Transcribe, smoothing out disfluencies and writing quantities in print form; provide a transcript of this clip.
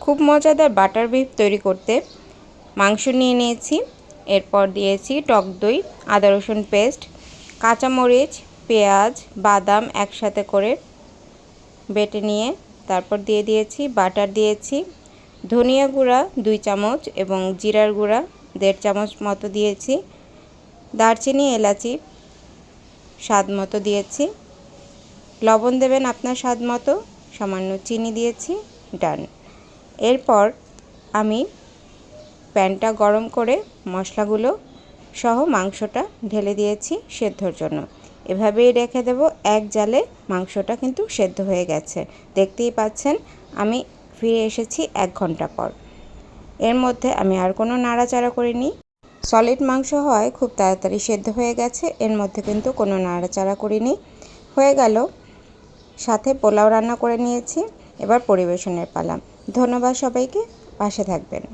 খুব মজাদার butter beef তৈরি করতে মাংস নিয়ে নিয়েছি, এরপর দিয়েছি টক দই, আদা রসুন পেস্ট, কাঁচামরিচ, পেঁয়াজ, বাদাম একসাথে করে বেটে নিয়ে তারপর দিয়ে দিয়েছি বাটার, দিয়েছি ধনিয়া গুঁড়া 2 চামচ এবং জিরার গুঁড়া 1.5 চামচ মতো দিয়েছি, দারচিনি এলাচি স্বাদ মতো দিয়েছি, লবণ দেবেন আপনার স্বাদ মতো, সামান্য চিনি দিয়েছি, ডান। এরপর আমি প্যানটা গরম করে মশলাগুলো সহ মাংসটা ঢেলে দিয়েছি সেদ্ধর জন্য। এভাবেই রেখে দেব, এক জালে মাংসটা কিন্তু সেদ্ধ হয়ে গেছে। দেখতেই পাচ্ছেন আমি ফিরে এসেছি 1 ঘন্টা পর। এর মধ্যে আমি আর কোনো নাড়াচাড়া করিনি, সলিড মাংস হয় খুব তাড়াতাড়ি সেদ্ধ হয়ে গেছে, এর মধ্যে কিন্তু কোনো নাড়াচাড়া করিনি। হয়ে গেল, সাথে পোলাও রান্না করে নিয়েছি। এবার পরিবেশনের পালা। ধন্যবাদ সবাইকে, পাশে থাকবেন।